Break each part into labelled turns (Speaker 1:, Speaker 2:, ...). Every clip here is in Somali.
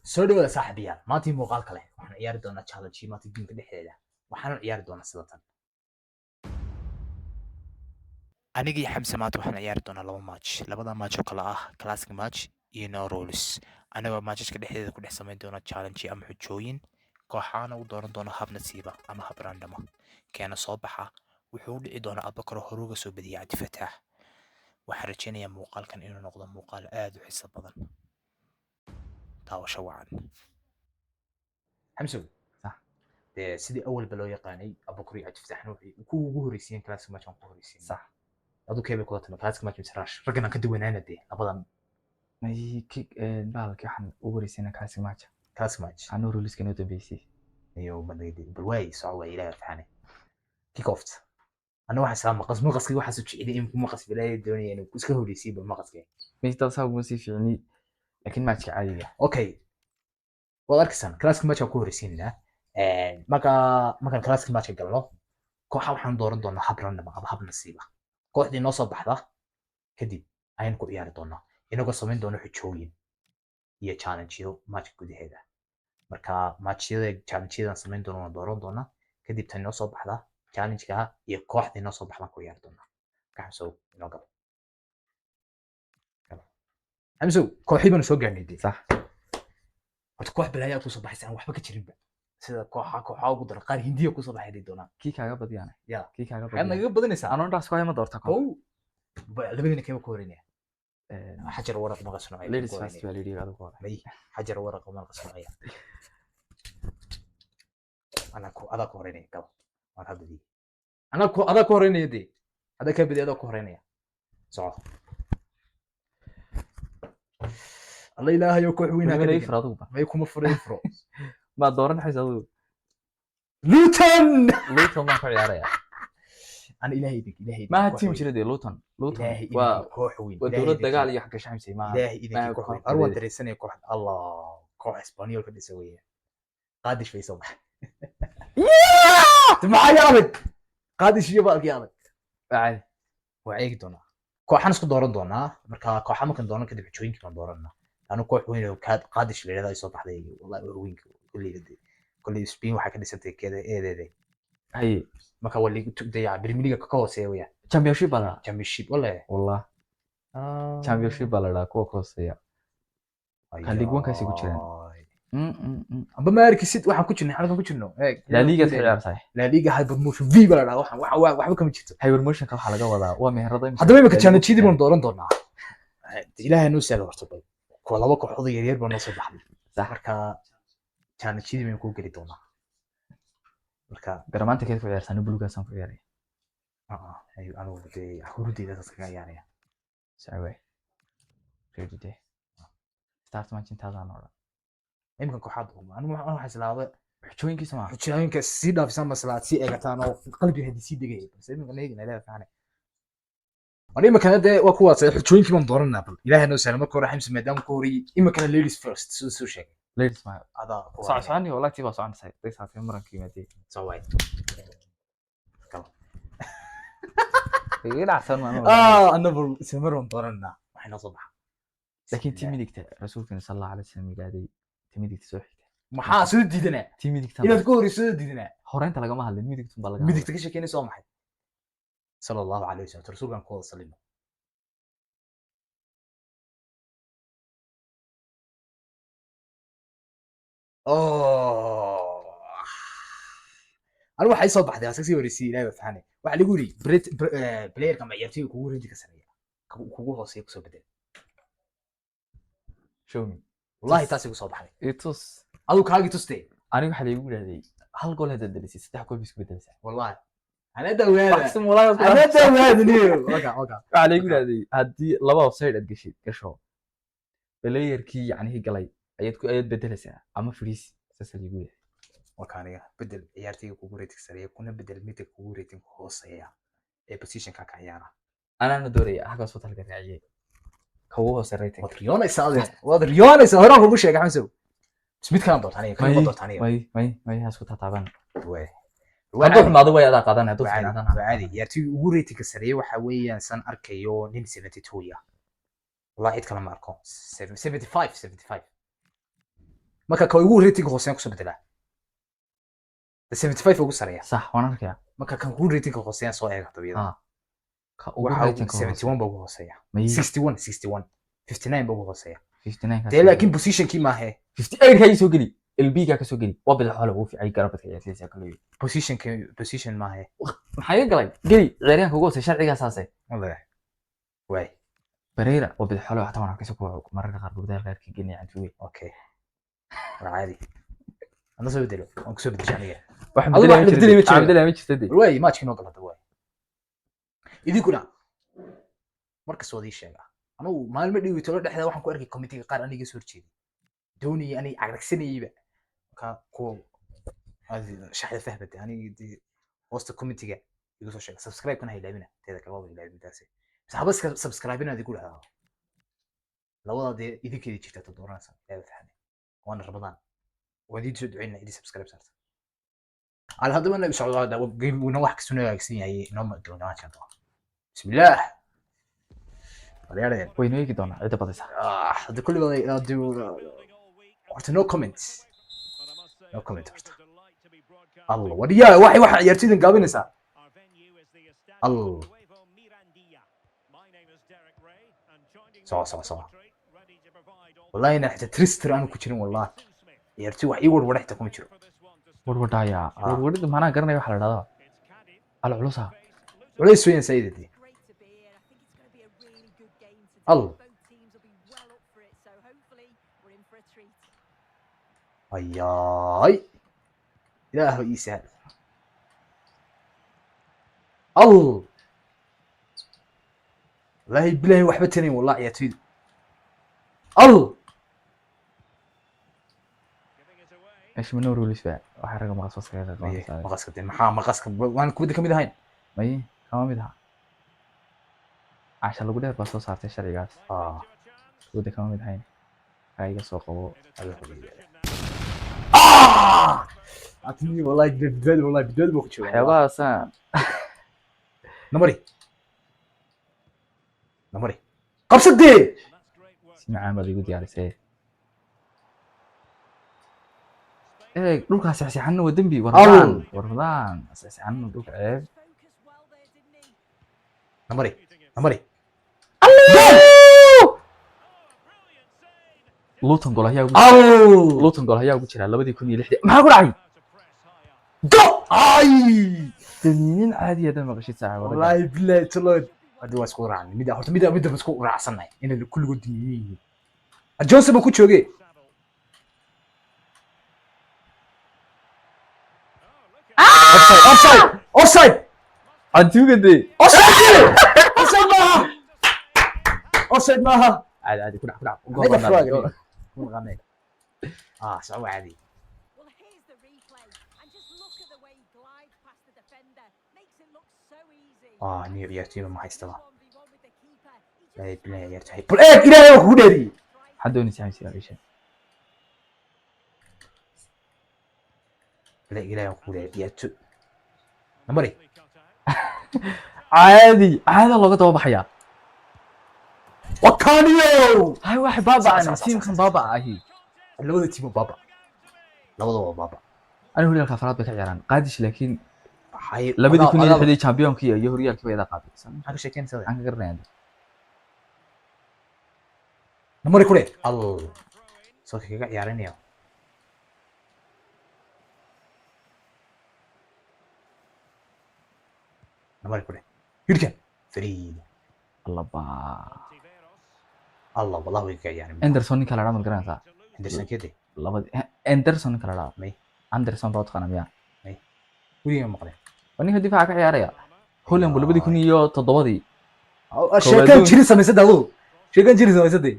Speaker 1: soo dhawaada saaxiibayaal maanta muuqaal kale waxaan ciyaari doonaa challenge maanta geemka dhexdeeda waxaan ciyaari doonaa sida tan anigii xamse maanta waxaan ciyaari doonaa laba match labada match oo kala ah classic match iyo no rules anagoo matcheska dhexdeeda ku dhex samayn doona challenge ama xujooyin kooxaana u dooran doona hab nasiiba ama hab random keena soo baxa wuxuu u dhici doonaa abakaro horuga soo badiya Cabdi Fataax waxaan rajaynayaa muuqaalkan inuu noqdo muuqaal aad u xiiso badan taawasho wacan xamse sidii awalba loo yaqaanay abukuri Cabdi Fataax wuxuu ku ugu horeysiin classic match aan ku horeysiin sax aduu keebay kula tamay classic match misrash ragana ka duwanaana de labadan
Speaker 2: may kick baalki waxaan ugu horeysiinaa
Speaker 1: classic match
Speaker 2: anuu ruliska inoo dambeysay
Speaker 1: iyo madaydi balwaay soo waa ilaahay faxane kick off ana waxa saama maqaski waxa soo jicilay in maqas bilaa doonayeen inuu iska horeysiin ba maqaska
Speaker 2: may taasoo ugu sii fiicni laakiin matchka caadiga
Speaker 1: okay wada arkisan classic match aan ku horeysiinaa markaan classic match galno kooxa waxaan dooran doonaa hab random ama hab nasiiba kooxdii noo soo baxda kadib ayaan ku ciyaari doonaa inagoo samayn doono xujooyin iyo challengeyo matchka gudaheeda marka matchyada challengeyadan samayn doono waan dooran doonaa kadib tan noo soo baxda challenge-ka iyo kooxdii noo soo baxda ku ciyaari doonaa kaxamsow inoo galo xamsow kooxii baan soo gaarnay
Speaker 2: sax
Speaker 1: horta koox balaayaa ku soo baxaysa aan waxba ka jirinba sida kooxa ugu daran qaar hindiya ku soo baxay doonaa
Speaker 2: kii kaaga badiyana
Speaker 1: ya
Speaker 2: kii kaaga
Speaker 1: waxaad
Speaker 2: badiyana
Speaker 1: naga badanaysaa
Speaker 2: anoo dhaas ku hayma doorta ko
Speaker 1: labadina keema ku horeynaya حجر ورق ما قصنعي
Speaker 2: ladies first waa leeyahay adigu hore
Speaker 1: مي حجر ورق ما قصنعي انا هذا كوريني قال ما هذا دي انا هذا كوريني دي هذا كبدي هذا كوريني صح الله اله يكون وين
Speaker 2: هذا يفرض adigu
Speaker 1: ما يكون فريفرو
Speaker 2: ma dooran xis adigu
Speaker 1: لوتن
Speaker 2: luton ma ku ciyaaraya
Speaker 1: انا الهي
Speaker 2: ما تيم jiradii luton waa
Speaker 1: كوح وين
Speaker 2: dowlad dagaal iyo xagga shacabsi ma
Speaker 1: الهي إذا كوح أروى دريسني كوح الله كوح إسبانيول كده يسويه قادش في صباح معايا أبد قادش يبقى قيامك
Speaker 2: عادي
Speaker 1: وعيك دونا كوح نسكت دوران دونا مركا كوح ممكن دونا كده بتشوين كمان دورنا لأنه كوح وين قادش اللي هذا يصبح لي والله وين كل سبين وحكي كده ستة كده إيه ده
Speaker 2: هي
Speaker 1: ما كان اللي تبدأ يا بريميريا كاكاو سويه
Speaker 2: championship bala
Speaker 1: championship والله
Speaker 2: championship bala kuwa kooseeya haldigwankaasi ku jiraan
Speaker 1: amba ma arkisid waxaan ku jirnay xalkan ku jirno
Speaker 2: la liga ciyaartay
Speaker 1: la liga hyper motion v bala dhaa waxba kama jirto
Speaker 2: hyper motion ka waxa laga wadaa waa meherada
Speaker 1: haddaba imika challenge-yadii baan dooran doonaa ilaahay noo sahlo horta bay kuwa laba kooxood yaryar baa noo soo baxday marka challenge-yadii baan ku geli doonaa marka
Speaker 2: garamaanta keed ku ciyaarsan buluugaasan ku ciyaaray
Speaker 1: anigu dee hurudeyda dadka ka ciyaaraya
Speaker 2: saaway ready day start match intaadaan oo dhan
Speaker 1: imika kooxaad anigu waxaan islaada
Speaker 2: xujooyinkiisa ma
Speaker 1: xujooyinka sii dhaafsan maslaad sii eegataan oo qalbiga hadii sii degay balse imika neegina ilaahay faane أنا إما كان ده وقوة حجوين كمان دورنا بل إلهي نو سلام كورة حمس مدام كوري إما كان ladies first سو شيء
Speaker 2: ladies ما
Speaker 1: هذا
Speaker 2: صعني والله تبغى صعني ساي بس هاتي مرة كيمتي
Speaker 1: سوي
Speaker 2: يلا عسل ما
Speaker 1: أنا بقول سمرهم دورنا إحنا صباح
Speaker 2: لكن تيمي ديكتا رسولك صلى الله عليه وسلم قاعد تيمي ديكتا صحيح
Speaker 1: ما حاسد ديدنا
Speaker 2: تيمي ديكتا
Speaker 1: إذا تقولي سود ديدنا
Speaker 2: هورين تلاقى ما هلا ميديك تبغى لقى
Speaker 1: ميديك تكشف كأني صوم حد صلى الله عليه وسلم رسول كان قول صلينا أنا واحد يصبح ده أساسي ورسي لا بفهمه واحد يقول لي بلاير كم عيارتي وكوره دي كسرية كوره هو سيك بدل
Speaker 2: شومي
Speaker 1: والله تاسي صباح لي
Speaker 2: يتوس
Speaker 1: أدو كاجي تستي
Speaker 2: أنا واحد يقول هذي هل قول هذا الدرس ستة كل بيسكوت درس
Speaker 1: والله أنا دوّاد
Speaker 2: أحسن والله
Speaker 1: أنا دوّاد نيو وقع
Speaker 2: على يقول هذه لبا وسائل أدقشيت كشوا بلاير كي يعني هي قلي أيد بدل ساعة أما فريس أساسا يقول
Speaker 1: وكان بدل عيارتي كوره دي كسرية كنا بدل ميت كوره دي هوسيا إيه بوزيشن كعيارة
Speaker 2: أنا دوري حاجة صوت القطعية كوه سريتك
Speaker 1: وتريون يساعد وتريون يساعد هو بوش يا جماعة سميت كلام دور ثانية كلام دور ثانية
Speaker 2: ما هسكت تعبان
Speaker 1: وعادي
Speaker 2: ما ضوي هذا قادنا دوس
Speaker 1: عادي يارتي وريتي كسرية وحويا سن أركيو نين 72 والله عيد كلام أركو 75 marka ka ugu rating hooseeya ku soo bedelaa 75 ugu sareeya
Speaker 2: صح وانا اركع
Speaker 1: marka kan ugu rating hooseeya soo eega tabiyada
Speaker 2: اه كأوبر
Speaker 1: waxa
Speaker 2: ريتنج
Speaker 1: 71 ba ugu hooseeya
Speaker 2: مي
Speaker 1: 61 61 59 ba ugu hooseeya
Speaker 2: 59
Speaker 1: dee laakiin positionkii maahe
Speaker 2: 58 كاي سو غلي البي كا سو غلي وبد حوله وفي اي قربت يا سيسا كله
Speaker 1: position maahe
Speaker 2: maxay galay geli ciyaaryahanka ugu hoosay sharciga asaasay
Speaker 1: wallahi way
Speaker 2: Pereira وبد حوله حتى وانا كسو mararka qaar gudada qaarkii geni aan tuway
Speaker 1: okay waa caadi ana soo bedelo aan ku soo bedeshay aniga
Speaker 2: waxaan
Speaker 1: Adigu wax bedeli ma jiro.
Speaker 2: bedeli ma jirtay
Speaker 1: way matchkii noo galada way idinkuna markas wadi sheega anigu maalmo dhiwi tolo dhexda waxaan ku arkay committee qaar aniga soo horjeeday doonii ani agragsanayba ka ku shaxda fahmad aniga hosta committee igu soo sheega subscribe kana ilaabina teeda kale waa ilaabina taasi saxabaska subscribe ina adigu lahaa labada idinkeeda jirta toddobaadna ilaabina fahmay وانا رمضان ودي تسد عيننا إدي سبسكرايب صارت على هذا وانا بسعود هذا وجيم ونوح كسونا كسين هي نوم قلنا كان بسم الله ريال
Speaker 2: waynu eegi doonaa cida badaysa
Speaker 1: هذا كل ما دو ورت نو كومنتس نو كومنت الله وديا واحد يرتدين قابلنا الله صح والله انا حتى تريستر انا كنت والله يرتي wax ii warwar xita kuma jiro
Speaker 2: warwadaya warwadida maana garanay waxa la dhahdaa al culusa
Speaker 1: culays weyn sayidati al ayaay ilaahu iisahal al wallahi bilahi waxba tanin wallahi ya tiid al
Speaker 2: ايش منو روليس بقى waxa raga maqas waskaga qaadanaysa
Speaker 1: maqaska de maxaa maqaska waan kubada kamid ahayn
Speaker 2: may kama mid aha عشان lagu dheer baa soo saartay sharcigaas kubada kama mid ahayn kayga soo qabo
Speaker 1: atni wallahi bidad buu ku jiro
Speaker 2: waxyaabahaasaan
Speaker 1: namari qabsadee
Speaker 2: si macaan baad igu diyaarisay dhulkaas saxsaxan waa dambi warfadaan saxsaxan dhulka ceeb namari Luton gol ayaa ugu jira 2006 maxaa ku dhacay
Speaker 1: go ay
Speaker 2: daniin caadi ah maqashid saaca
Speaker 1: wallahi billahi tolod hadi waa isku raacnay mid isku raacsanay in kulligu diniin Joseph ku joogay offside
Speaker 2: antuugade
Speaker 1: offside maaha
Speaker 2: عادي كنا
Speaker 1: سعو عادي نيو يرتي ما حيستوى لا بلا يرتي بل ايه الى هو داري
Speaker 2: حدوني سامي ايش
Speaker 1: لا الى هو داري يرتو نمري
Speaker 2: عادي لوga daba baxaya
Speaker 1: وكانيو
Speaker 2: هاي واحد بابا انا سيمكن بابا اهي
Speaker 1: labada tiim baba labadaba baba
Speaker 2: انا horyaalka afraad bay ka ciyaaraan qaadish laakiin
Speaker 1: waxay
Speaker 2: labadii kun iyo lixdii championka iyo horyaalkii bay qaadaysan
Speaker 1: aka sheekeynaysaa
Speaker 2: aan ka garanayay
Speaker 1: namari kule al soo kaga ciyaaranayo namari kule hirkan fariid الله والله ويك يعني
Speaker 2: اندرسون kala dhamal garanaysaa
Speaker 1: Anderson kede
Speaker 2: labadii Anderson kala dhamal
Speaker 1: may
Speaker 2: Anderson baa taqaana miya
Speaker 1: may wii ma maqlay
Speaker 2: wani hadii faa ka ciyaaraya Holland 2007
Speaker 1: sheekan jiri samaysada adu sheekan jiri samaysada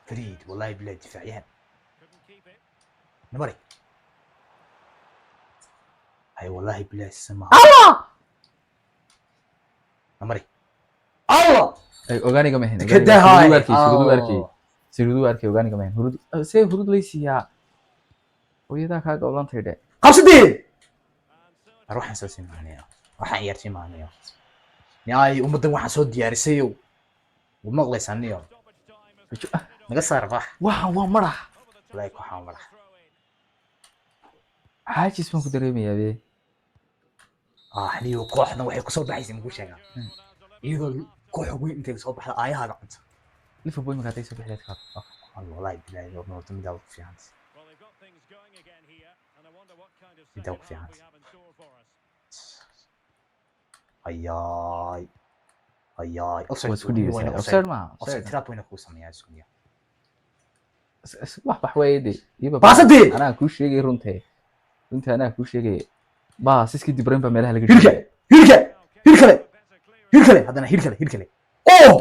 Speaker 1: فريد والله بلا دفاعيان نمري هاي والله بلا السماء نمري الله
Speaker 2: ay ogaaniga ma ahayn
Speaker 1: كده هاي
Speaker 2: sirudu arkay ogaaniga ma ahayn hurud see hurud leysiya hooyada ka gowlantay de
Speaker 1: qabsadeen ruuxan soo simaanaya waxaan yartii maanayo yaay ummadan waxaan soo diyaarisay oo maqlaysaniyo naga saar bax
Speaker 2: waxaan waa madax
Speaker 1: wallahi waxaan madax
Speaker 2: xaajis baan ku dareemayaa be
Speaker 1: xaliyo kooxdan waxay ku soo baxaysaa mugu sheegaa iyadoo koox weyn intay soo baxda aayaha gacanta
Speaker 2: Liverpool markaa tay soo bixiyay ka
Speaker 1: wallahi bilaay oo noqdo mid aad u fiican mid aad u fiican ayaay
Speaker 2: offside ma
Speaker 1: offside trap wayna ku sameeyaa isku niya
Speaker 2: wax weeyde iba
Speaker 1: baasadii
Speaker 2: anaa ku sheegay runtii anaa ku sheegay baas iski dibran ba meelaha laga
Speaker 1: hirkale hadana hirkale oo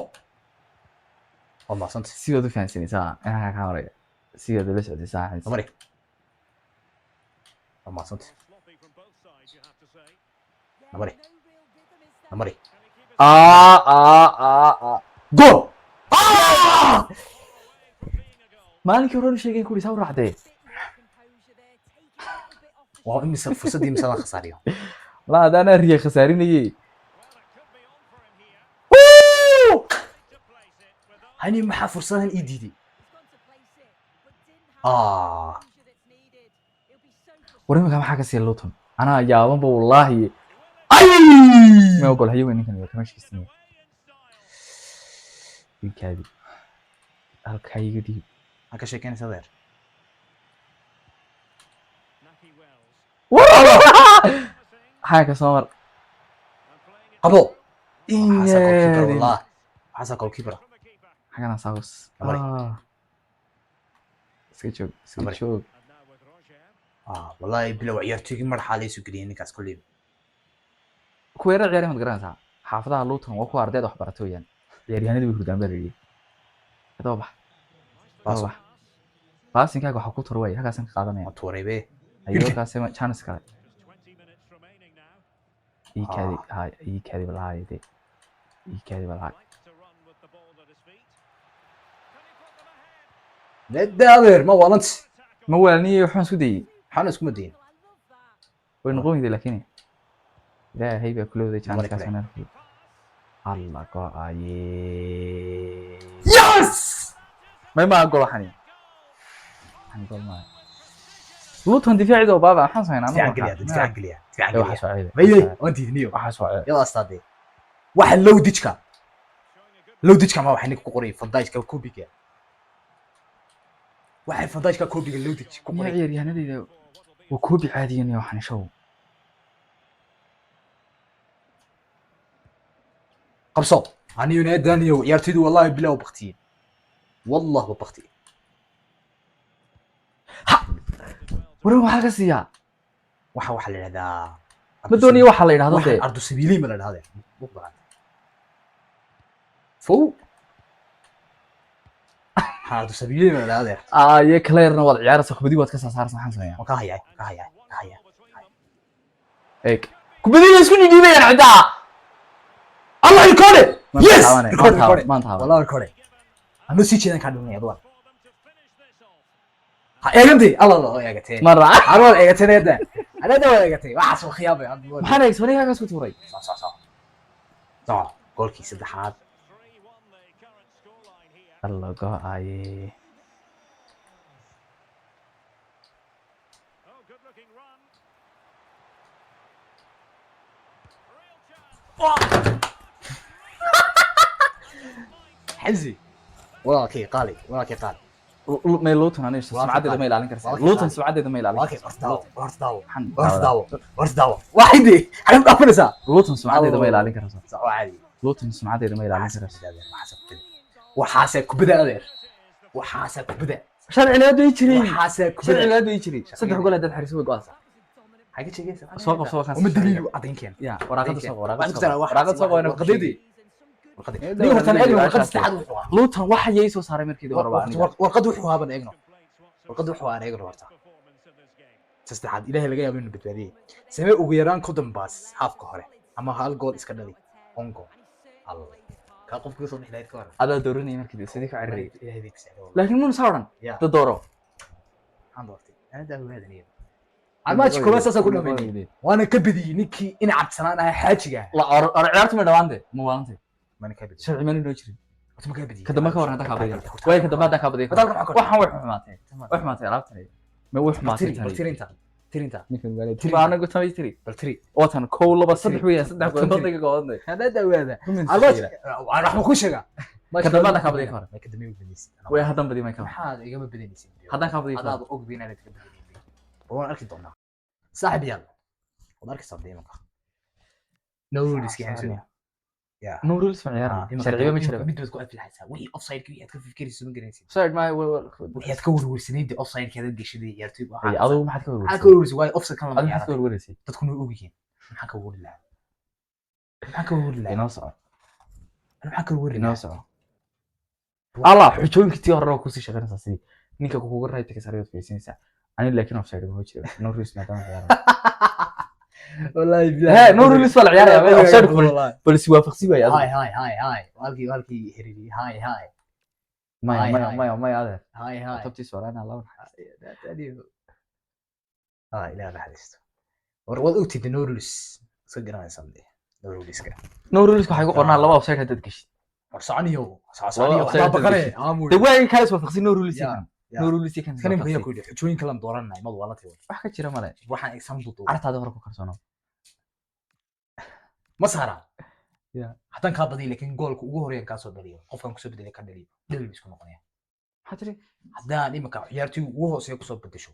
Speaker 1: والله صنت
Speaker 2: سيو دو فانسيني ساعة أنا كاميرا سيو دو لسه دي ساعة
Speaker 1: أمري والله صنت أمري جول
Speaker 2: مالك يرون شيء كل يسوي راحته
Speaker 1: وإمي فرصة دي مثلا خسارية
Speaker 2: لا ده أنا ريا خساريني
Speaker 1: هني محا فرصة إي دي
Speaker 2: وريمك كم حاجة سير لوتهم أنا جاوبان والله ما أقول هيو إني كان يكمل شيء سنين بالكادي الكاي قديم
Speaker 1: هكا شيء كان صغير
Speaker 2: حاجة صور
Speaker 1: قبو والله حسن كول كيبر
Speaker 2: حاجة أنا ساوس سكتشوك
Speaker 1: والله بلو عيارتي مرحلة يسوقين كاس كلهم
Speaker 2: كويرة عياري ما تقرأ ساعة حافظها لوتهم وكو أرداد وحبرتو يعني عياريهاني دي بيهردان بالي هذا وبح باس إنكاك وحكو تروي هكا سنك قادمين
Speaker 1: توري بيه
Speaker 2: أيوه كاسي شانس كاي إي كادي بالهاي دي إي كادي بالهاي
Speaker 1: ندابر ما والنت
Speaker 2: ما والني وحن سودي
Speaker 1: حنس كمدين
Speaker 2: ونقوم دي لكني لا هي بكلو دي شانس كاسي الله قاعي
Speaker 1: يس
Speaker 2: ما أقول حني أقول ما لوتون دفاعي ده بابا حسن أنا
Speaker 1: دفاع عقلية
Speaker 2: وحسوا
Speaker 1: ميلي وأنت هنيو
Speaker 2: وحسوا
Speaker 1: يلا أستاذي واحد لو ديتشكا ما واحد نيك كوري فضايشكا كوبيكا واحد فضايشكا كوبيكا لو ديتش
Speaker 2: يا عيري أنا دي وكوبي عادي يعني وحنا شو
Speaker 1: قبصو أنا ينادانيو يرتدوا والله بلا وبختين والله وبختين
Speaker 2: ورا حاجة سيا
Speaker 1: waxa la yiraahdaa
Speaker 2: بدوني waxa la yiraahdo de
Speaker 1: ardu sibiili ma la yiraahdaa fo ardu sibiili ma la yiraahdaa
Speaker 2: ye clearna wad ciyaaraysa kubadii waad ka saarsan xan sameeyaa
Speaker 1: ka haya
Speaker 2: eek kubadii isku dhiibayaan cida
Speaker 1: Allah ikone yes
Speaker 2: maanta
Speaker 1: wallahi ikone anu si jeedan ka dhunay adwa eegantay Allah eegatay
Speaker 2: marra
Speaker 1: arwal eegatay أنا ده ولا قتي واحد سو خيابة
Speaker 2: ما أنا إكسوني هذا سو توري
Speaker 1: صح قول كيس الدحات
Speaker 2: الله قاعي
Speaker 1: حزي والله كي قالي
Speaker 2: ما لوتن أنا إيش سمعت إذا ما يلعن كرسي لوتن سمعت إذا ما يلعن
Speaker 1: كرسي ورث داو واحدة أنا مقفلسها
Speaker 2: لوتن سمعت إذا ما يلعن كرسي
Speaker 1: صح عادي
Speaker 2: لوتن سمعت إذا ما يلعن كرسي
Speaker 1: وحاسك بدأ أدير وحاسك بدأ
Speaker 2: شرع لا بيجري
Speaker 1: وحاسك
Speaker 2: شرع لا بيجري صدق أقول هذا الحارس هو قاصر
Speaker 1: حاجة شيء
Speaker 2: سوق
Speaker 1: ومدليل أعطيني كان
Speaker 2: يا وراقد سوق
Speaker 1: وراقد سوق أنا قديدي
Speaker 2: لوتن واحد يسوى صار مركي دور
Speaker 1: warqad wuxuu haaban eegno warqad wuxuu aan eegno horta saddexaad ilaahay laga yaabo inuu badbaadiyay samee ugu yaraan ku dambaas haafka hore ama hal gool iska dhali ongo allah ka qofku soo dhixlayd ka hor
Speaker 2: ada dooranay markii sidii ka ciriray
Speaker 1: ilaahay bay kasoo
Speaker 2: laakiin mun saaran da dooro
Speaker 1: aan doortay ana daa weedaniyo almaaj koobaas ku dhameeyay waana ka badiyay ninkii in cabsanaan ah xaajiga
Speaker 2: la ciyaartu ma dhawaande ma waante
Speaker 1: man ka badiyay
Speaker 2: sharci man inoo jirin
Speaker 1: horta ma kaa badiyay
Speaker 2: kadamba ka waran hadda ka badiyay way kadamba hadda ka badiyay waxaan way xumaatay way xumaatay alaabtani ma way xumaatay
Speaker 1: tirinta
Speaker 2: ninkan waalay tiba anagu tamay tiri
Speaker 1: bal tiri
Speaker 2: watan kow laba saddex weeyaan saddex go'dood ka go'dood
Speaker 1: hada dawaada wax ma ku sheega
Speaker 2: kadamba hadda ka badiyay ka waran
Speaker 1: ma kadamba u badiyay
Speaker 2: way haddan badiyay ma ka
Speaker 1: maxaad igama badinaysid
Speaker 2: haddan ka badiyay
Speaker 1: hadaad og bina inaad ka badinaysid waan arki doonaa saaxib yaal waan arki sabdeemanka no rules kiyan يا
Speaker 2: no rules ma ciyaarna sharciyo ma jiro
Speaker 1: mid ku aflaxaysa wixii offside kii aad ka fikirayso ma garanaysid
Speaker 2: side ma
Speaker 1: wixii aad ka warwarsanaydi offside kaada gashaday ciyaartoy waxa
Speaker 2: adigu maxaad ka warwarsay
Speaker 1: maxaad ka warwarsay way offside kan lama
Speaker 2: adigu maxaad ka warwarsay
Speaker 1: dadku way og yihiin maxaa ka warwari lahaa maxaa ka warwari lahaa
Speaker 2: inoo soco
Speaker 1: maxaa ka warwari
Speaker 2: inoo soco allah xujooyinkii tii hore ku sii shaqeynaysaa sidii ninka kugu right ka sariyo fiisinaysa ani laakiin offside ma jiro no rules ma dama ciyaarna
Speaker 1: والله
Speaker 2: ها نور اللي صار عيال يا أفسد بس يوافقسي ويا
Speaker 1: هاي والكي هريدي هاي
Speaker 2: ما هذا
Speaker 1: هاي
Speaker 2: طبتي سؤال الله
Speaker 1: هاي لا حدثت ورود أكتب نورلس سجلنا صندي نورلس كا
Speaker 2: نورلس كحاجة قرنا الله أفسد هذا تكش
Speaker 1: صعني هو بقرة
Speaker 2: دوين كاس وافقسي نورلس نورلس كان
Speaker 1: كان يبغى يقول حجوين كلام دورنا ما والله تقول
Speaker 2: واحد كتير ماله
Speaker 1: waxaan ay sambuto
Speaker 2: arta hada hore ku karsano
Speaker 1: masara
Speaker 2: ya
Speaker 1: hadan ka badin laakiin goolka ugu horeeyay ka soo dhaliyo qofkan ku soo bedelay ka dhaliyo dhaliyo isku noqonaya
Speaker 2: hadri
Speaker 1: hadan imaka ciyaartoy ugu hooseeyo ku soo bedesho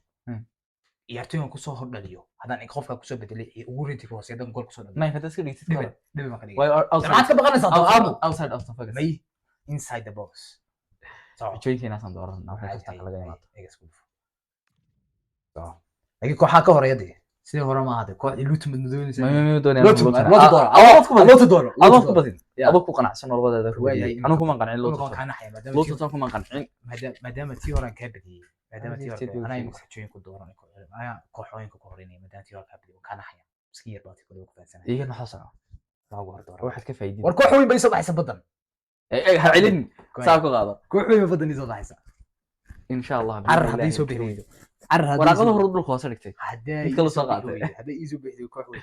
Speaker 1: ciyaartoygan ku soo hordhaliyo hadan qofka ku soo bedelay ugu rinti ku hooseeyo dan gool ku soo dhaliyo
Speaker 2: ma hada iska dhigtid kale
Speaker 1: dhibi ma ka dhigay
Speaker 2: way
Speaker 1: maxaad ka baqanaysaa
Speaker 2: outside of the focus
Speaker 1: may inside the box
Speaker 2: xujooyinkiina san dooran waxa kasta laga yimaado
Speaker 1: laakiin kooxaha ka horeeya dee sidii hore ma ahade kooxdii lutum madmadoonaysa
Speaker 2: ma doonaya
Speaker 1: adood ku badin
Speaker 2: adood ku qanacsan labadeeda anu kuma qancin lutum kuma qancin
Speaker 1: maadaama tii hore ka badiyay maadaama tii hore anay xujooyin ku dooran kooxooyinka ku horeynay maadaama tii hore ka badiyay kana xaya iska yar baad ku faansanay
Speaker 2: iyaga ma xasano
Speaker 1: lagu hor dooran
Speaker 2: waxaad ka faa'iidin
Speaker 1: war kooxooyin bay soo baxaysa badan
Speaker 2: ha celin saa ku qaado
Speaker 1: kooxooyin badan soo baxaysa
Speaker 2: insha Allah
Speaker 1: عر هذا يسوي بحويده عر هذا
Speaker 2: وراقده هرد له خوسه dhigtay
Speaker 1: هذا
Speaker 2: كل soo qaatay
Speaker 1: هذا يسوي بحويده كحوي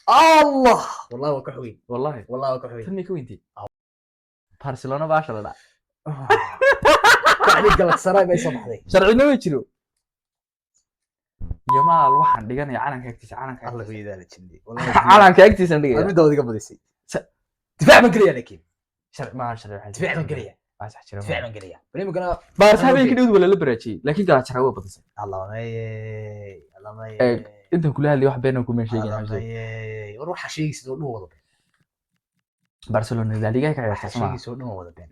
Speaker 1: الله والله وكحوي والله وكحوي
Speaker 2: تنمي كوينتي برشلونه باشا لا
Speaker 1: يعني قلق سراي ما يسمح لي
Speaker 2: sharcina way jiro jamaal waxaan dhiganay calanka agtiisa calanka
Speaker 1: الله في ذلك عندي والله
Speaker 2: calanka agtiisa dhigay
Speaker 1: انا دودي قبل يسي دفاع من قريه لكن
Speaker 2: sharci ma sharci
Speaker 1: دفاع من قريه
Speaker 2: صح جرا
Speaker 1: دفاع من قريه بريمو كان
Speaker 2: بارس habeenkii dhawd wala la baraajay laakiin kala jara waa badisay
Speaker 1: الله ما
Speaker 2: inta kula hadlay wax been ku meen sheegay
Speaker 1: الله وروح شيء سoo dhow wada
Speaker 2: Barcelona la liga ka ciyaartay
Speaker 1: شيء soo dhow wada been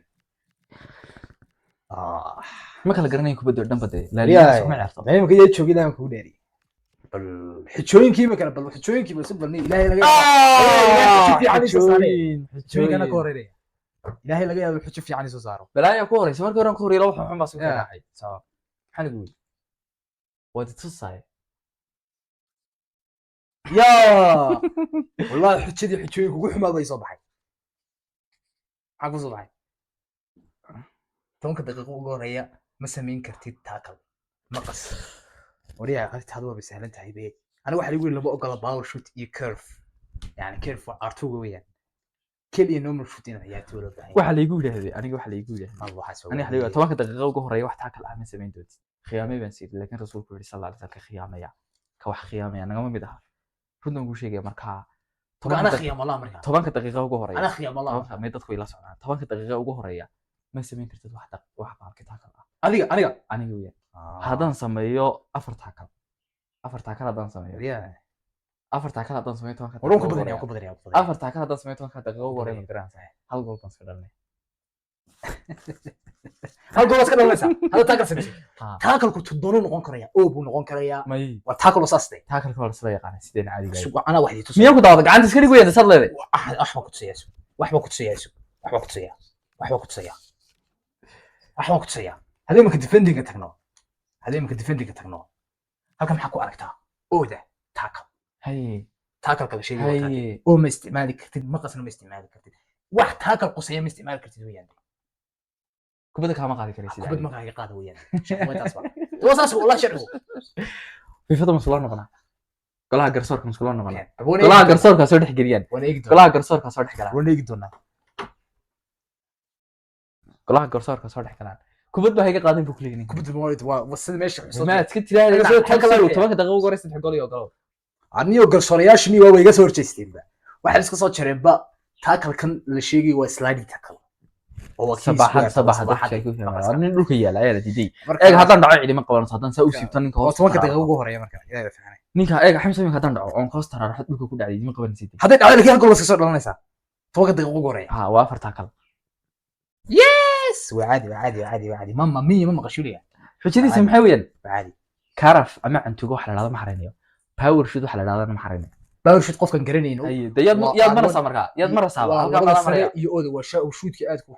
Speaker 2: ma kala garanay kubadda dhan baday la liga soo ma ciyaarto
Speaker 1: بريمو كان joogidaan ku dheeri bal xijooyinkii ma kala bal xijooyinkii bal sabani ilaahay laga xijooyinkana ka horeeyay ilaahay laga yaabo xujo fiican soo saaro
Speaker 2: balaaya ku horeysa markii hore ku horeyay laba xun baa soo raacay sabab maxaa lagu yiri wada tusay
Speaker 1: يا والله xujadii xujooyinku ugu xumaa bay soo baxay maxaa ku soo baxay 10 daqiiqo ugu horeeya ma sameyn kartid tackle maqas wariyaa qadti hadwa bay sahlan tahay bee aniga waxa lagu yiri laba ogola power shoot iyo curve yani curve waa artuga weeyaan kaliya normal shoot in ciyaartoy loo baahan
Speaker 2: waxa la igu yiraahday aniga waxa la igu yiraahday
Speaker 1: Allah waxa soo
Speaker 2: ani xaliyo 10 daqiiqo ugu horeeya wax tackle ah ma sameyn doonti khiyaamay baan siiyay laakiin rasuulku yiri sallallahu alayhi wasallam khiyaamaya ka wax khiyaamaya naga mid ah runtan ugu sheegay markaa
Speaker 1: أنا خيام الله مركان
Speaker 2: 10 daqiiqo ugu horeeya
Speaker 1: أنا خيام الله
Speaker 2: ma dadku ila socdaan 10 daqiiqo ugu horeeya ma sameyn kartid wax baalka tackle ah aniga weeyaan haddaan sameeyo 4 tackle haddaan sameeyo afar tackle haddaan sameeyo 10
Speaker 1: ورون كبدني
Speaker 2: afar tackle haddaan sameeyo 10 daqiiqo ugu horeeya garanaysaa hal gool baan iska dhalnay
Speaker 1: هل جول اسكت ولا لسه هذا تاكل سمسي تاكل كنت تدونو نقون كريا او بو نقون كريا
Speaker 2: may
Speaker 1: وتاكل وساستي
Speaker 2: tackle ka sida yaqaan sideen caadiga
Speaker 1: شو انا واحد يتصل
Speaker 2: miyaa ku daawada gacanta iska dhig weeyda sad leeday
Speaker 1: احمد كنت سياسو واحد كنت سياسو واحد كنت سيا واحد كنت سيا واحد كنت سيا هذه ما كنت ديفندينج تاكنو هذه ما كنت ديفندينج تاكنو هل كم حكوا اركتا او ده تاكل
Speaker 2: hay
Speaker 1: تاكل كل شيء
Speaker 2: hay
Speaker 1: او ما استعمالك كرتين ما قصنا ما استعمالك كرتين واحد تاكل قصيه ما استعمالك كرتين ويان
Speaker 2: kubadda kama qaadi karaysid
Speaker 1: كبد ما كان يقاد ويان وين تصبر توصل والله شرعه
Speaker 2: fiifada mas'uul noqona golaha garsoorka mas'uul noqona
Speaker 1: وانا
Speaker 2: golaha garsoorka soo dhex geliyaan
Speaker 1: يقدر
Speaker 2: golaha garsoorka soo dhex galaa
Speaker 1: وانا يقدرنا
Speaker 2: golaha garsoorka soo dhex galaan kubad baa hayga qaadin buu ku leeyahay
Speaker 1: kubadda mooyid waa sida meesha xusoo
Speaker 2: ma iska tiraahdo
Speaker 1: Dhinaca
Speaker 2: soo
Speaker 1: maxaa ka sarreeya?
Speaker 2: 10 daqiiqo ugu horeysa 3 gool iyo gol
Speaker 1: aniyo garsoorayaashu mi waa iga soo horjeesteenba waxay iska soo jareenba tackle-kan la sheegay waa sliding tackle oo waa
Speaker 2: sabaxad nin dhulka yaala ayaa la diiday eeg haddaan dhaco cidima qabanayso haddaan saa u siibto ninka hoos
Speaker 1: 10 daqiiqo ugu horeeya marka ilaahay fahanay
Speaker 2: ninka eeg xamsa minka haddaan dhaco oon hoos taraaraxad dhulka ku dhacday cidima qabanaysid
Speaker 1: hadday dhacdo laakiin gool iska soo dhalanaysaa 10 daqiiqo ugu horeeya
Speaker 2: ha waa afarta kale
Speaker 1: yes waa caadi mama miya mama qashuriya
Speaker 2: xujadiisa maxay weeyaan
Speaker 1: caadi
Speaker 2: karaf ama cantugo waxa la dhahdo ma xareynayo power shoot waxa la dhahdo ma xareynayo
Speaker 1: bawr shid qofkan garanayno
Speaker 2: ay yaad marasa markaa yaad marasa halka
Speaker 1: waa
Speaker 2: ma
Speaker 1: sare
Speaker 2: maraya
Speaker 1: iyo ooda waa shoot-ka aad ku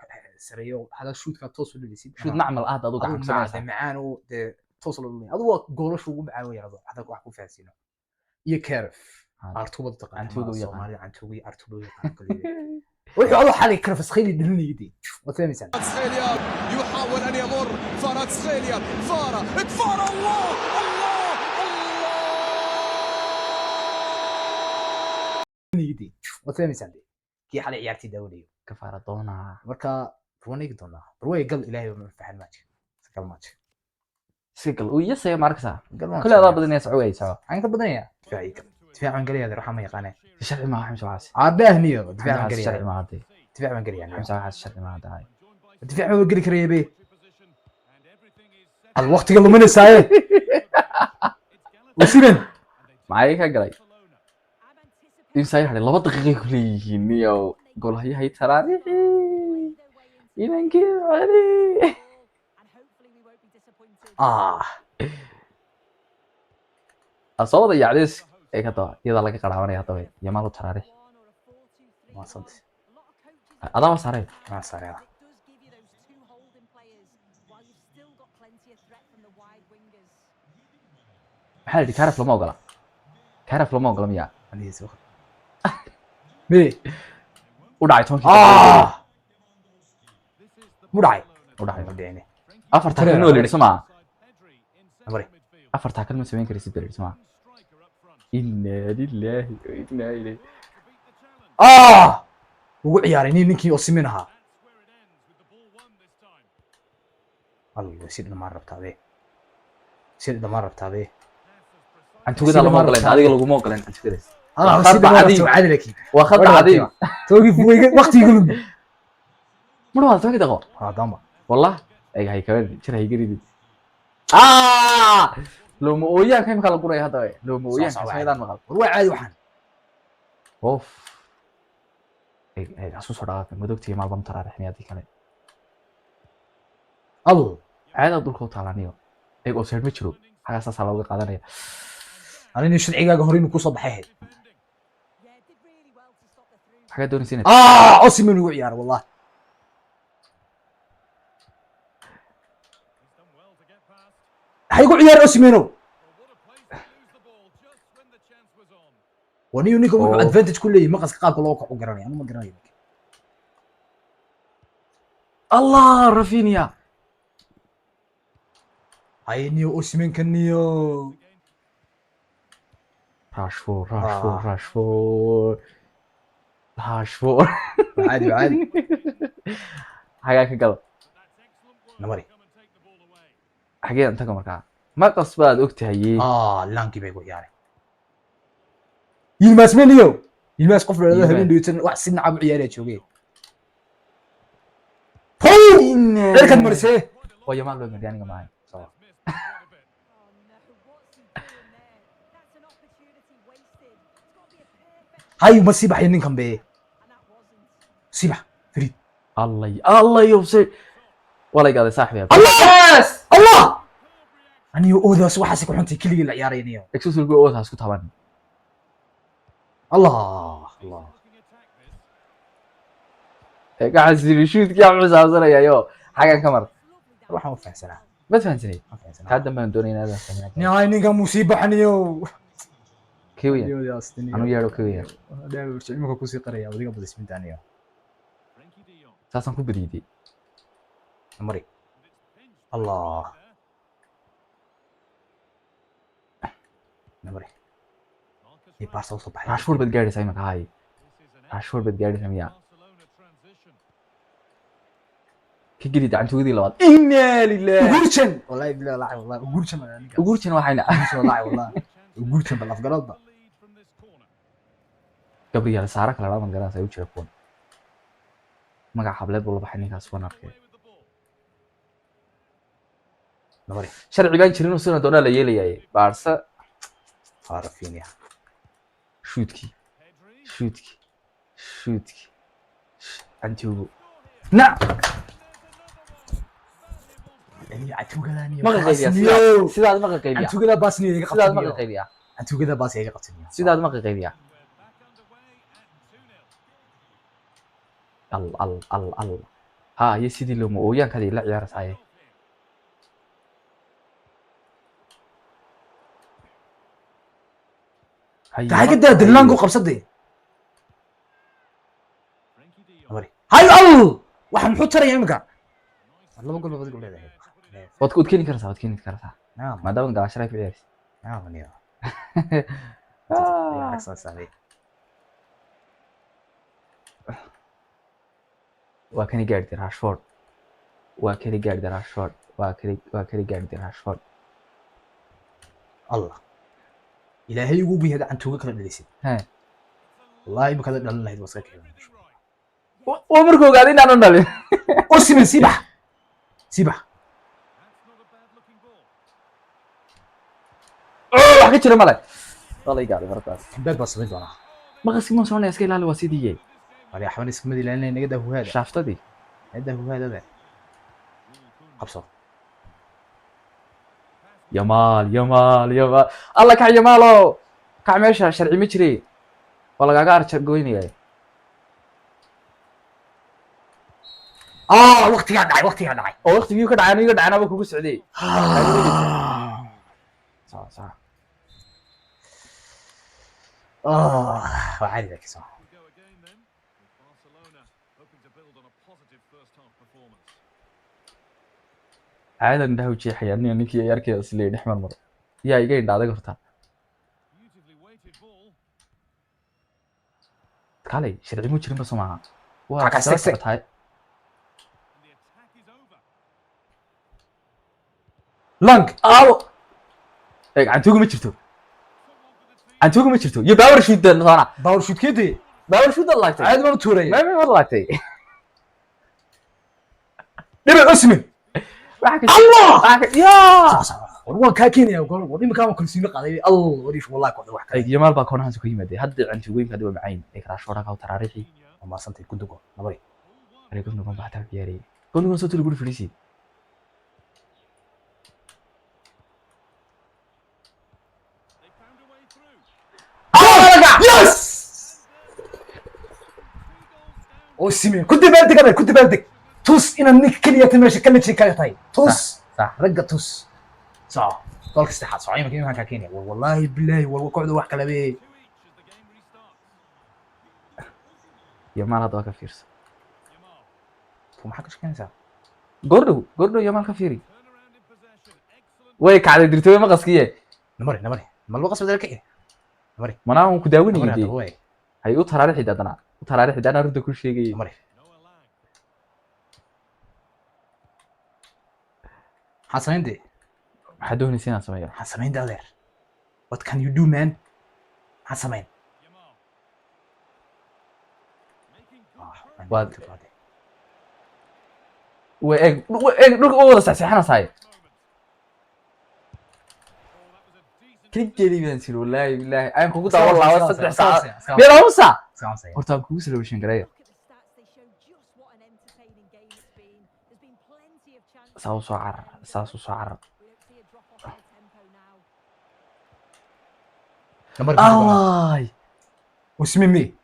Speaker 1: sareeyo hada shoot-ka toos u dhalisid
Speaker 2: shoot macmal ah dad u gacan
Speaker 1: macaan macaan oo de toos loo leeyahay adu waa goolashu ugu macaan weeyaan hada wax ku faahsiino iyo karaf artubada taqaan
Speaker 2: Artugo yaqaan.
Speaker 1: Soomaaliya artugo artugo yaqaan kaliya wuxuu adu xali karaf iskhayli dhilinayay وتلمسان
Speaker 3: سخيليا يحاول ان يمر فرات سخيليا فارا كفارة الله
Speaker 1: يدي وتلمسان كي حالي عيارتي دولي
Speaker 2: kafaara doona
Speaker 1: marka ruwanayga doonaa barway gal ilaahay ma fahan maaji sakal maaji
Speaker 2: sigal uu yasay markasa
Speaker 1: gal maaji
Speaker 2: kale adaa badanaya socodaysa
Speaker 1: aan ka badanaya difaacan galiya waxa ma yaqaanay
Speaker 2: sharci ma xamsa waas
Speaker 1: aabahniyo difaacan
Speaker 2: sharci
Speaker 1: galiya
Speaker 2: ma haday
Speaker 1: difaacan galiya
Speaker 2: xamsa waas sharci ma haday
Speaker 1: difaacan waa gali karaya be الوقت قبل من الساعه وسيبن
Speaker 2: maxay ka galay insay haday 2 daqiiqo ku leeyihiin niyo golhayahay taraarixi inankii cali asooda yacdees ee ka taa iyada laga qaraabanaya hadaba yamal u taraarix
Speaker 1: ما صدق
Speaker 2: adaa saaray
Speaker 1: ما صار
Speaker 2: maxaa yidhi kaaraf lama ogola miyaa
Speaker 1: علي سوق مي
Speaker 2: u dhacay tonkii
Speaker 1: مدعي
Speaker 2: u dhacay
Speaker 1: مدعيني
Speaker 2: afarta kan oo leeyahay sama
Speaker 1: أمري
Speaker 2: afarta kan ma sameyn karaysid leeyahay sama inna lillahi wa inna ilayhi
Speaker 1: ugu ciyaarayni ninkii oo siminaha الله سيدنا ما ربطها به سيدنا ما ربطها به
Speaker 2: antugada lama ogoleen adiga lagu ma ogoleen antugada
Speaker 1: سيدنا ما ربطها عادي لكن
Speaker 2: waa khad cadi
Speaker 1: توقف وقت يقولون
Speaker 2: ma waa tonkii daqiiqo
Speaker 1: هذا ما
Speaker 2: والله ay hay kaween jir hay garidi looma ooyaan kay makala guray hadda looma ooyaan kasaydan maqal
Speaker 1: هو عادي وحن
Speaker 2: of ay asu soo dhaafay madogtii maalbam taraarixniyadii kale
Speaker 1: الله
Speaker 2: caada dulka u taalaaniyo ay oo sir ma jiro xagaas asaa looga qaadanaya
Speaker 1: أنا إني شرعي هورين كوسا بحيد
Speaker 2: xagaa doonaysiin
Speaker 1: أوسمين وعيار والله هيقول عيار أوسمينو ونيو نيكو
Speaker 2: أوه.
Speaker 1: ادفانتج كله مقص قاب لو كو غراني انا ما غراني
Speaker 2: allah rafinha
Speaker 1: هاي نيو اوسمين كنيو
Speaker 2: rashford
Speaker 1: عادي عادي
Speaker 2: xagaa ka galo
Speaker 1: نمري
Speaker 2: xagee inta ka markaa ma qasbaad ogtahay
Speaker 1: لانكي بيقول يعني يلمس منيو يلمس قفل هذا هبين ديوتن واحد سن عب عيالي جوجي هيك مرسيه
Speaker 2: oo yamaan loo medyaaniga maahay
Speaker 1: هاي مصيبه حين كان بيه سيبح فريد
Speaker 2: الله يوصي ولا قاعد صاحبي
Speaker 1: الله الله انيو اوداس waxaas ku xuntay kaliya la ciyaaraynayo
Speaker 2: exusul go odaas ku taban
Speaker 1: الله الله
Speaker 2: قاعد يشوت كي عم زعزريا يو حاجه كمر
Speaker 1: روح ما فهمسنا
Speaker 2: ما فهمتني
Speaker 1: ما فهمسنا
Speaker 2: هذا ما دوني هذا
Speaker 1: نهاي نيجا مصيبه حنيو
Speaker 2: كيويا
Speaker 1: يا استني
Speaker 2: انا يارو كيويا
Speaker 1: دا ورش imaka ku sii qaraya wadiga badismintaaniyo
Speaker 2: saasan ku bariidi
Speaker 1: amri الله نمري يبارسا وصل بحي
Speaker 2: rashford bad gaadhaysa imaka hay rashford bad gaadhaysa miya كجري عن توجدي لواد إنا لله
Speaker 1: جورشن والله بالله والله جورشن انا نيكا
Speaker 2: وقولتنا وحنا
Speaker 1: والله والله جورشن بالافقرض
Speaker 2: قبل سعرك على من قرأ سيوتش يكون ما حبلت والله بحني كاس وانا أركي
Speaker 1: نوري
Speaker 2: شرع بين شرين وسنة دونا ليلي يا بارسا
Speaker 1: عارفين يا
Speaker 2: شوتكي شوتكي شوتكي أنتو
Speaker 1: نعم يعني عتو قلاني
Speaker 2: ما قيليا سيداد ما قيليا
Speaker 1: عتو قلا باسني
Speaker 2: سيداد ما قيليا
Speaker 1: عتو قلا باس يجي قتني
Speaker 2: سيداد ما قيليا ال ها يا سيدي لو مويان كذي لا عيار ساي
Speaker 1: تعال كده دلانجو قبصدي نوري هاي ال waxaan muxuu taraya imika laba gol baad leedahay
Speaker 2: ودكود كيني كرسا ودكيني كرسا
Speaker 1: نعم
Speaker 2: ما دام قاعد شراي في عيارس
Speaker 1: نعم يا عكس صاحبي
Speaker 2: وكاني قاعد راشفورد وكاني قاعد راشفورد وكاني قاعد راشفورد
Speaker 1: الله إلهي ugu bihada aan tuuga kala dhalisay
Speaker 2: ها
Speaker 1: wallahi ma kala dhalan lahayd waska kale
Speaker 2: ومركو قاعدين أنا نالي
Speaker 1: أوسمن سيبح
Speaker 2: حكيت له مالك والله قاعد بركاس
Speaker 1: بال بس ميد وانا
Speaker 2: ما قصدي ما سوينا اسكي لا وسيدي
Speaker 1: ولا حواني اسمدي لان نقدا هو هذا
Speaker 2: شافته دي
Speaker 1: هذا هو هذا ابصر
Speaker 2: يمال الله كع يمالو كع ماشي شرعي مجري والله قاعد قويني
Speaker 1: وقتي قاعد
Speaker 2: oo waqtigii ka dhacayna kugu socday صح
Speaker 1: وعادي ذاك صح
Speaker 2: عاده indhaha u jeexaya ninkii yarkay isleey dhexmar mar yaa iga indhaaday horta kale sharci mu jirin basoo maaha waa ka socotay
Speaker 1: لانك
Speaker 2: cantuuga ma jirto iyo baawar shiidan soona
Speaker 1: باور شوت كده
Speaker 2: baawar shiidan laagtay
Speaker 1: عاد ما توري
Speaker 2: ma laagtay
Speaker 1: دبل اسمي
Speaker 2: waxa
Speaker 1: الله
Speaker 2: ya
Speaker 1: والله كاكين يا قول ودي مكان كرسي قاday الله وريش والله كوحده wax kale
Speaker 2: yamal baa koonahan ku yimaade hadda cantuugoyinka hadii waa macaan ee kala shoora ka taraariixi
Speaker 1: ما سنتي كنت قول نبري
Speaker 2: أنا كنت نقوم بحث عياري كنت نقوم صوت الجول فريسي
Speaker 1: يس اوسمي كنت بالك توس ان النك كليه تمشي كلمه شي كايتاي توس
Speaker 2: صح
Speaker 1: رجع توس صح قالك استحى صعيم كيما كاكيني والله بالله والله قعدوا واحد كلامي
Speaker 2: يا مال هذا كفيرس
Speaker 1: وما حكش كنسا
Speaker 2: جوردو يا مال كفيري ويك على درتوي ما قسكيه
Speaker 1: نمري ما الوقت بدل كاين نمري
Speaker 2: ما انا كنت داوني
Speaker 1: نمري
Speaker 2: دي
Speaker 1: هو
Speaker 2: هي او تراريخ دادنا تراريخ دانا رد كل شيء
Speaker 1: نمري حسنين دي
Speaker 2: حدوني سنه سميه
Speaker 1: حسنين ده there what can you do man حسنين
Speaker 2: واد وإيه لوك أول ساعة صاير كل جديد بنصير والله بالله أنا كنت والله وصلت ساعة بيلا وسا ورتام كوس لو شن قريه ساو سعر الله
Speaker 1: واسمي مي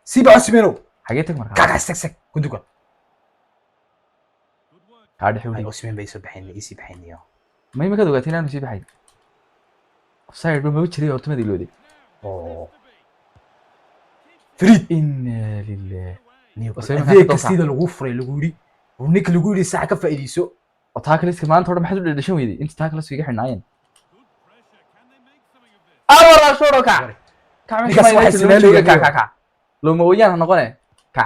Speaker 1: سيبا اسمينو
Speaker 2: حاجتك مرة
Speaker 1: كاكا سك كنت قول
Speaker 2: هذا حولي
Speaker 1: اسمين بيسو بحيني يسي بحيني يا
Speaker 2: ما يمكن دوقتين أنا نسيب حاجة صاير بما بتشري أورتما دي لودي
Speaker 1: أوه فريد
Speaker 2: إنا لله
Speaker 1: ذيك سيدا الغفر اللي قولي ونيك اللي قولي الساعة كفا إليسو
Speaker 2: وتاكلس كمان ثوره maxaad u dhashan weeyday inta taaklas fiiga xinaayeen awara shoro ka loo ma wayaan noqone ka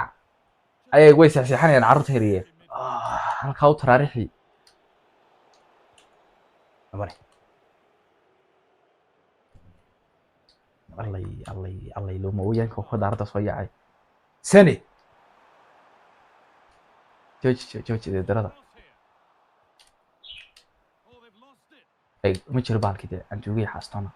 Speaker 2: ay way saxsaxanayaan carruurta heriye halkaa u taraarixi
Speaker 1: mare
Speaker 2: allay loo mooyaanka wuxuu daarada soo yaacay
Speaker 1: sani
Speaker 2: jooji darada ay ma jiro baalkii dee aan joogay xaastona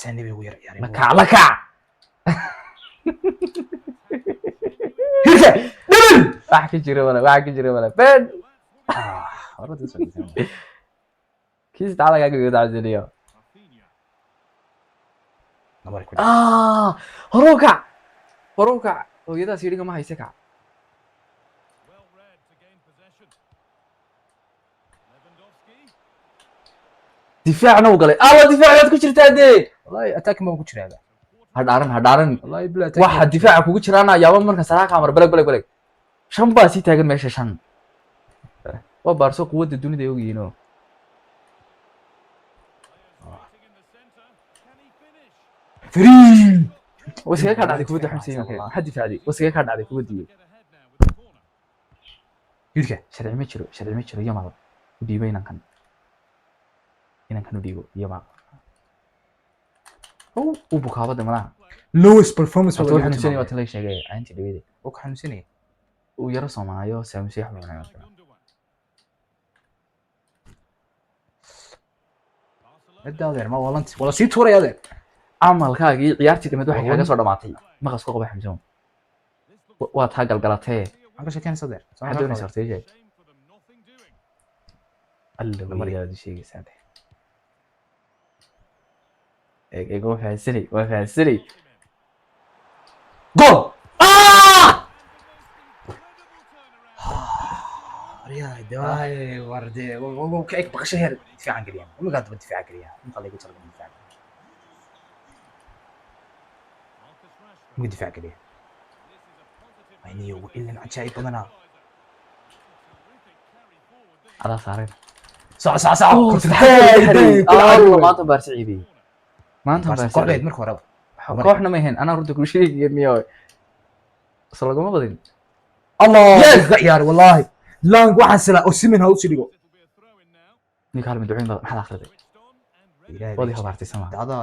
Speaker 1: sani bay ugu yar ciyaareen
Speaker 2: la kac
Speaker 1: hirka dhaban
Speaker 2: wax ka jira wala ben
Speaker 1: horada soo dhigtay
Speaker 2: kiis dacada ka gudacdiniyo
Speaker 1: mare ku
Speaker 2: horuka hooyadaas yidhiga ma hayse kac difaacna u galay difaacaad ku jirtaa dee
Speaker 1: wallahi attack ma ku jiraa
Speaker 2: hadhaaran
Speaker 1: wallahi bila
Speaker 2: waxa difaaca kugu jiraana yaaba marka salaaka amar balag 5 baa sii taagan meesha 5 waa baarso quwadda dunida ay ogyihiin
Speaker 1: free
Speaker 2: wasiga ka dhacday quwadda xamsiin maxaa difaacday wasiga ka dhacday quwaddii
Speaker 1: hirka
Speaker 2: sharci ma jiro yamal u dhiibay inankan u dhiibo yamal u bukaabada malaha
Speaker 1: lowest performance
Speaker 2: wuxuu xanuunsanay waa talay sheegay aanti dhaweyde
Speaker 1: oo ka xanuunsanay
Speaker 2: uu yaro Soomaaliyo saamsiix xubnaa
Speaker 1: adaadeer ma walanti wala sii tuuray adeer
Speaker 2: camalkaagii ciyaartii dhimed waxay kaga soo dhamaatay maqas ku qaba xamsoon waa taa galgalatee
Speaker 1: aan ka sheekeen sadeer
Speaker 2: waxaad doonaysaa horta jeey alla wariyaad sheegaysaa eego waa fahansanay
Speaker 1: gol يا دواي وردي وكيك بقى شهر دفاع عن قريان وما قاعد بدفاع قريان مخلي يقول ترى دفاع مو دفاع قريان يعني وإلا عجائب بدنا
Speaker 2: على صارين
Speaker 1: صح
Speaker 2: ما انت بارسعيدي ما انت
Speaker 1: بارسعيدي مركو ورا
Speaker 2: كوحنا ما هين انا ردك وشي يميو صلقوا ما بدين
Speaker 1: الله يا والله لانك waxaan sila oo simin haw sidhigo
Speaker 2: ninka hal midwayne maxaa akhriday wadi habartay sama
Speaker 1: dada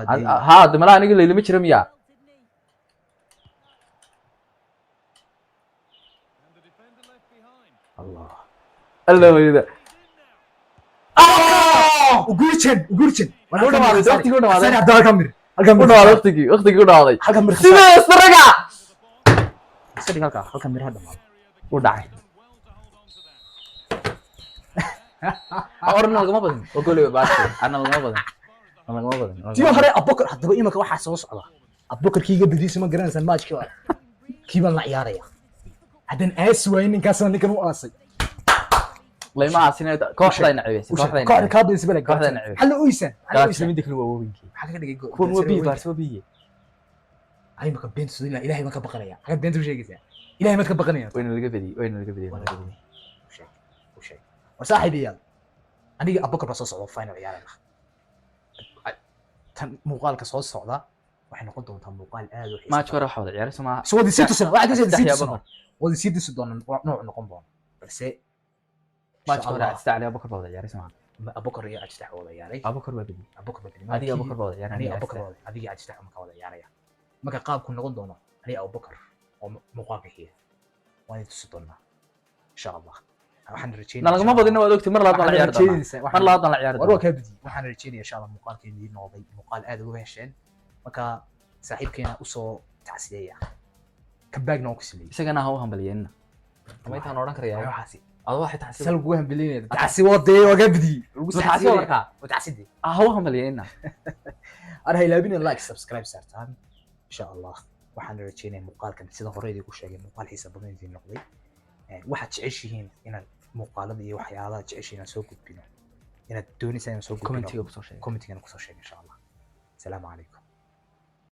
Speaker 2: ha damala aniga leeyma jira miya الله wayda
Speaker 1: ugurchen
Speaker 2: wala dhamaad waqtigu dhamaad
Speaker 1: sani abdalla kamir
Speaker 2: halkan ku dhamaad waqtigu dhamaad
Speaker 1: halkan mir
Speaker 2: sidaas raga
Speaker 1: sadi halkan mir dhamaad
Speaker 2: u dhacay أورنا لقما بدن وقولي باشا أنا لقما بدن
Speaker 1: تيو هري أبوكر حتى بقى إما كواحد سوى صعدة أبوكر كي قبل ديس ما قرنا سن ماتش كوا كي بالنا عياريا هذن أسوأ إن كاسن اللي كانوا قاصي
Speaker 2: والله ما عسينا كوحدة نعيبس
Speaker 1: كوحدة كابل سبلك
Speaker 2: كوحدة نعيبس
Speaker 1: حلو أويسن
Speaker 2: كلاس من ذيك الوابينكي
Speaker 1: حاجة كده يقول
Speaker 2: كون وبي بارس وبي
Speaker 1: هاي ما كبين سودي لا إلهي ما كبقنا حاجة بين توشي كذا إلهي ما كبقنا
Speaker 2: وين اللي قبدي
Speaker 1: وشيء وصاحبي يلا أنا أبوكر بس أصعد فاينل عيالنا تم مقال كصوص صعدة وإحنا قلنا تم مقال
Speaker 2: ما تشوف روح هذا عيال سما
Speaker 1: سوى دي 6 سنة واحد زي 6 سنة ودي 6 سنة نوع نقوم بهم بس
Speaker 2: ما تشوف استعلي أبوكر هذا عيال سما
Speaker 1: أبوكر يا أجتاح ولا ياري
Speaker 2: أبوكر بدي
Speaker 1: أبوكر
Speaker 2: هذه أبوكر هذا يعني
Speaker 1: أنا أبوكر هذه أجتاح مكان ولا ياري ما كقاب كنا قلنا أنا أبوكر ومقال كهيه وأنا تصدقنا إن شاء الله waxaan rajeynaa
Speaker 2: nalagama badina waad ogtay mar labaad la ciyaar doona mar labaad la ciyaar doona
Speaker 1: warwa ka bidi waxaan rajeynaa insha Allah muuqaalkeedii noqday muuqaal aad uga hesheen marka saaxiibkeena u soo tacsiyeeya ka baagna ku sameeyay
Speaker 2: isagana ha u hambalyeena ama intaan oran karayaa
Speaker 1: waxaasi
Speaker 2: adoo waxay tacsiye
Speaker 1: sal ugu hambalyeena tacsi wadee waga bidi
Speaker 2: ugu tacsiye warka
Speaker 1: tacsiye
Speaker 2: ha u hambalyeena
Speaker 1: arhay laabina like subscribe sartaan insha Allah waxaan rajeynaa muuqaalkan sida horeedii ku sheegay muuqaal xiiso badan idin noqday waxaad jeceshihiin inaad muuqaalada iyo waxyaalaha jeceshihiin soo gudbino inaad doonaysaan soo gudbino
Speaker 2: commentiga
Speaker 1: ku soo sheeg insha Allah. Assalaamu calaykum.